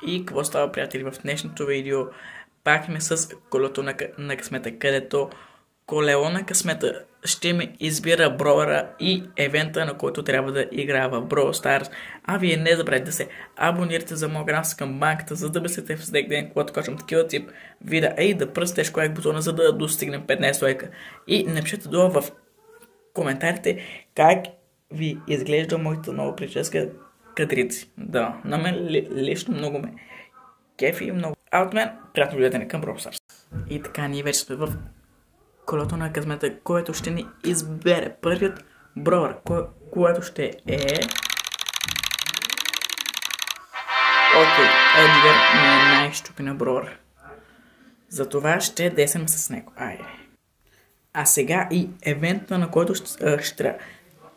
И какво става, приятели, в днешното видео? Пак сме с колелото на късмета, където колело на късмета ще ми избира броуъра и евента, на който трябва да играя в Brawl Stars. А вие не забравяйте да се абонирате за моя канал с камбанката, за да бъдете всеки ден, когато качвам такива тип видеа, и да пръстеш лайк бутона, за да достигнем 15 лайка. И напишете долу в коментарите как ви изглежда моята нова прическа кадрици. Да, на мен лично много ме кефи и много. А от мен, приятно гледане към Brawl Stars. И така, ние вече сме в колелото на късмета, което ще ни избере първият броуър, което ще е... Окей, Едгар ми е най-щупина броуър. Затова ще десем с него. Айде. А сега и евента, на който ще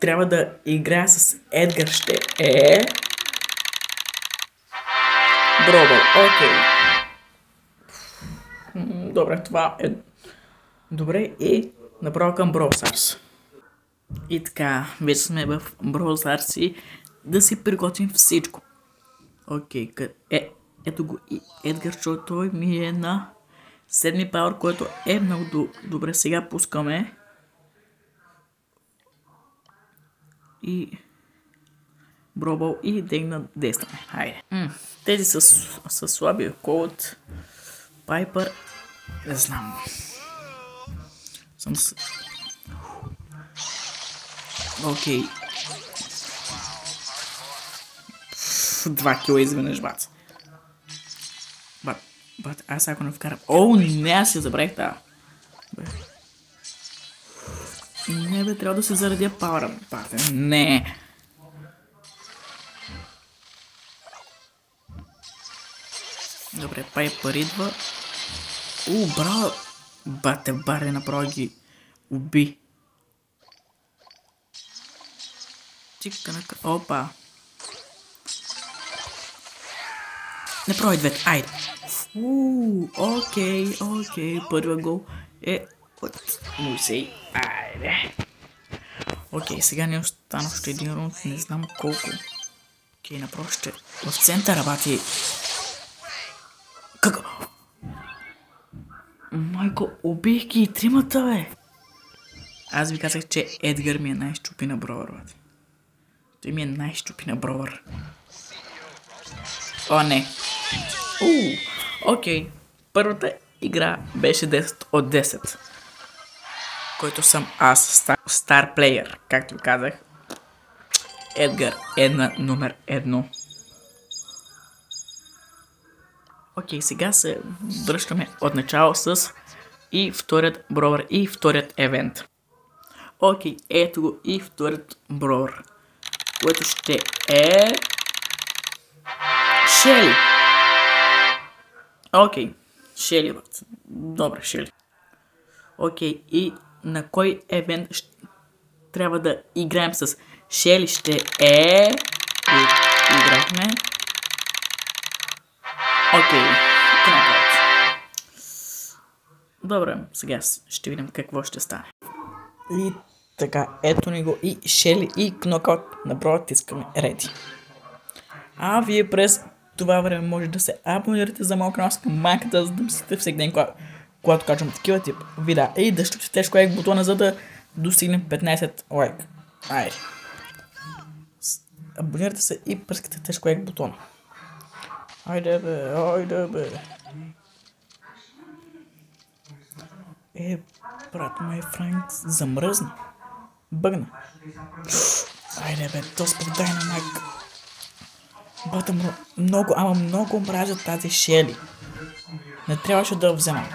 трябва да играя с Едгар, ще е... Бробъл. Окей. Добре, това е... Добре, и направо към Brawl Stars. И така, вече сме в Brawl Stars и да си приготвим всичко. Окей, ето го и Едгар, защото той ми е на 7 пауър, което е много добре. Сега пускаме. И Бробъл и дегна действаме. Хайде. Тези са слаби. Колът, Пайпър, не знам. Окей. 2 кила изведнъж, бац. Бат, аз ако не вкарам... О, не, аз я забравих тази. Не бе, трябва да се заредя пауъра. Бате, не. Добре, Пайпър идва. Браво. Бате, баре, направо ги уби. Чиканака. Опа. Направи двете. Айде. Окей. Първия гол е от Мусей. Айде. Окей, сега не остана още един рунд. Не знам колко. Окей, направо ще... В центъра, бати. Как? Майко, убих ги и тримата, бе. Аз ви казах, че Едгар ми е най-щупина броуър, бе. Той ми е най-щупина броуър. О, не. Окей. Първата игра беше 10 от 10. Който съм аз, стар плеер, както казах. Едгар е на номер 1. Окей, сега се връщаме от начало с и вторият броуър и вторият евент. Окей, ето го и вторият броуър, което ще е... Шели. Окей, Шели, бат. Добре, Шели. Окей, и на кой евент трябва да играем с Шели ще е... Играхме. Окей, Knockout. Добре, сега ще видим какво ще стане. И така, ето ни го и Шели и Knockout. Направо тискаме реди. А вие през това време може да се абонирате за моя канал с камбанката, за да мислите всеки ден, когато качвам такива тип видеа. И да щупите лайк бутона, за да достигнем 15 лайк. Айде. Абонирайте се и пръскате тежко лайк бутона. Айде бе. Брат мой Франк замръзна. Бъгна. Айде бе, доспах Дайнамайк. Бата много мразя тази Шели. Не трябваше да я вземам.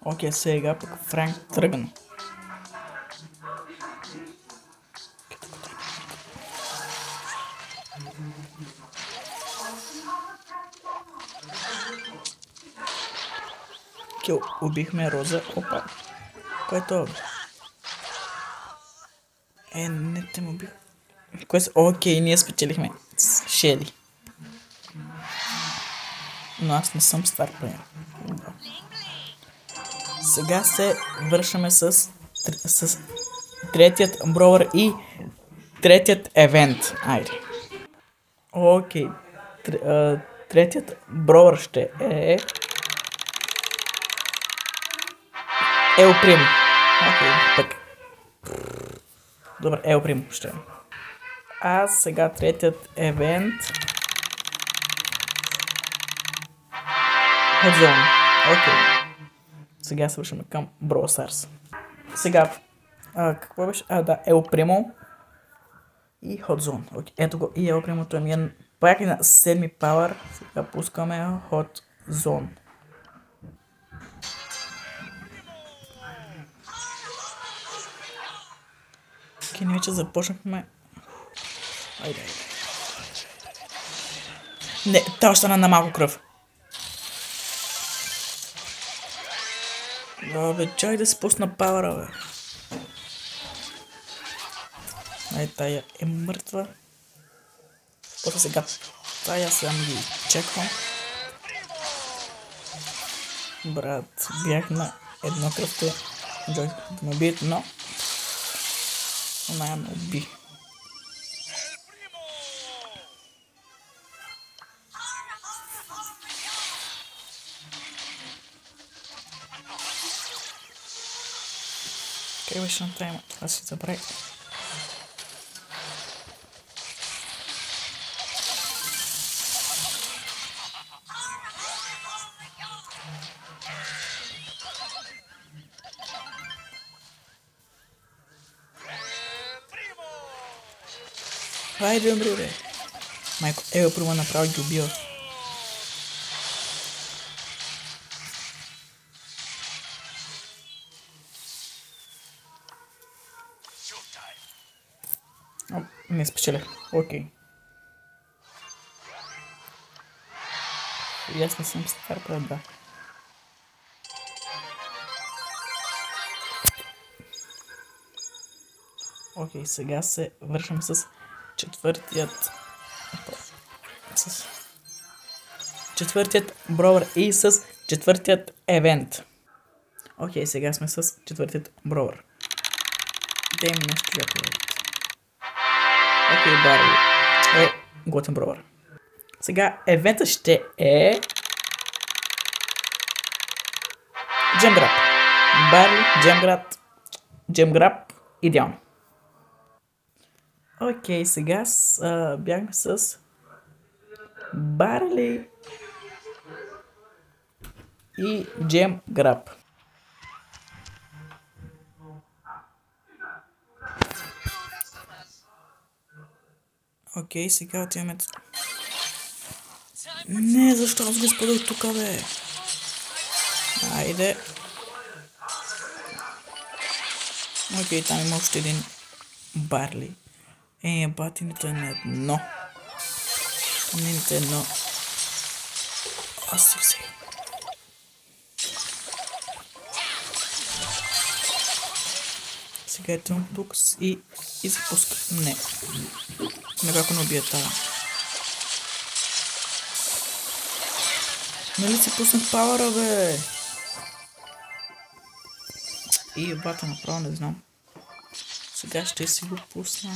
Окей, сега пък Франк тръгна. Окей, убихме Роза. Опа. Кой е това? Не те му убих. Окей, ние спечелихме с Шели. Но аз не съм стар плеер. Да. Сега се вършаме с третият броуър и третият евент. Айде. Окей. Третият броуър ще е... Ел Примо. Окей, пък. Добре, Ел Примо ще е. А сега третият евент... Hot Zone. Окей. Сега свършваме към Brawl Stars. Сега... какво беше? Да, Ел Примо и Hot Zone. Окей, ето го и Ел Примото ми е пак на 7 пауър. Сега пускаме Hot Zone. Окей, ние вече започнахме. Айде. Не, та остана на малко кръв. Бе, чай да се пусна пауъра, бе. Ай, тая е мъртва. После сега тая съм ги чеквам. Брат, бях на едно кръвто. Джой да ме убият, но... Она ме уби. Къде беше на тайма? Това си забравих. Хайде, умри, бе. Майко, Ел Примо направо ги убива. Не спечелях. Окей. И аз не съм стар, брат, да. Окей, сега се вършим с четвъртият броуър и с четвъртият евент. Окей, сега сме с четвъртият броуър. Дай ми нещо да правят. Окей, Барли. Готин броуър. Сега евентът ще е... Джемграб. Барли, Джемграб, идеално. Окей, сега бяхме с Барли и Джемграб. Окей, сега отиваме... Не, защо аз го изпадах тук, бе? Айде. Окей, там има още един Барли. Батиното е на едно. Мините едно. Аз се. Сега е тук и запуска. Не. Некако не убия тази. Нали си пуснах пауъра, бе? И бата направо не знам. Сега ще си го пусна.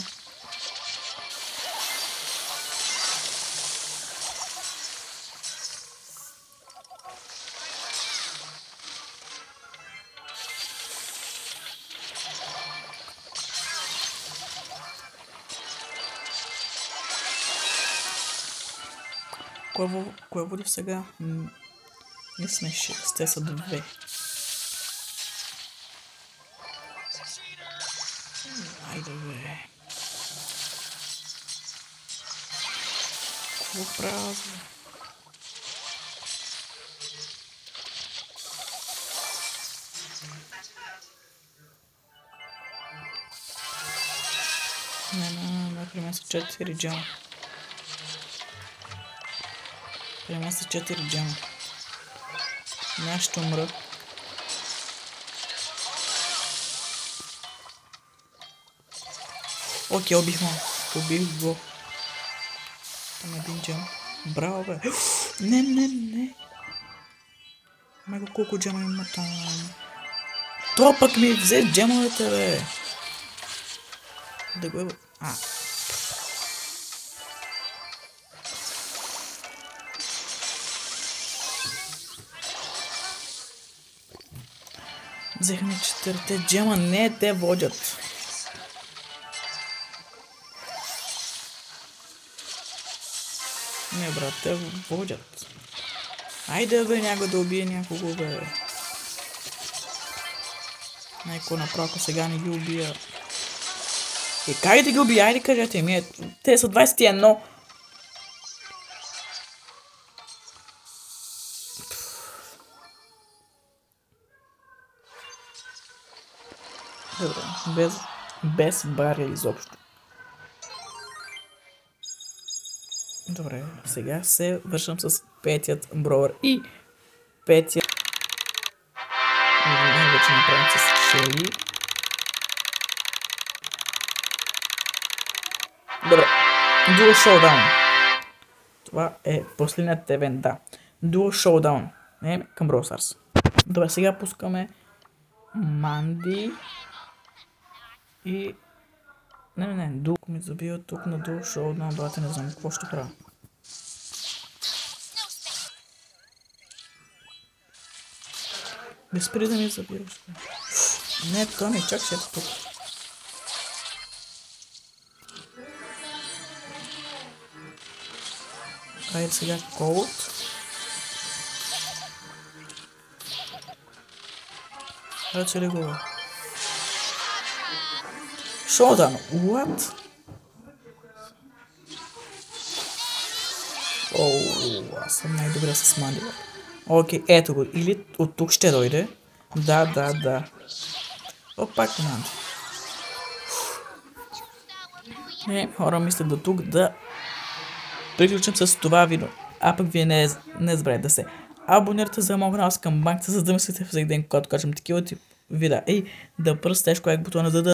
Кое води сега? Не сме 6, те са 2. Айде, бе. Какво правя? Например са 4 джама. Приема са 4 джама. Аз ще умра. Окей, убих го. Там един джам. Браво, бе. Не. Майко, колко джема има там. То пък ми взе джемовете, бе. Да го... Взехме 4 джема. Не, те водят. Не, брат, те водят. Айде, бе, някой да убие някого, бе. Найко направо, ако сега не ги убия. Как да ги убия? Айде, кажете ми. Те са 21. Добре, без бария изобщо. Добре, сега се вършам с 5-ят броер и 5-ят... Вече направим с Шели. Добре, Duo Showdown. Това е последният евент, да. Duo Showdown. Към Brawl Stars. Добре, сега пускаме Манди и... Не, Дук ми забива тук на Duo Showdown, брате, не знам какво ще правя. Без спри да ми забива. Не, то не, чак ще е тук. Хайде сега Cold. Ръче ли го? Showdown, what? Аз съм най-добре с Манди. Окей, ето го. Или от тук ще дойде. Да. Пак Манди. Хора, мисля до тук да приключим с това видео. А пък вие не забравяйте да се абонирате за моят канал с камбанката, за да мислите всеки ден, когато качвам такива тип видеа. И да пръстеш бутона, за да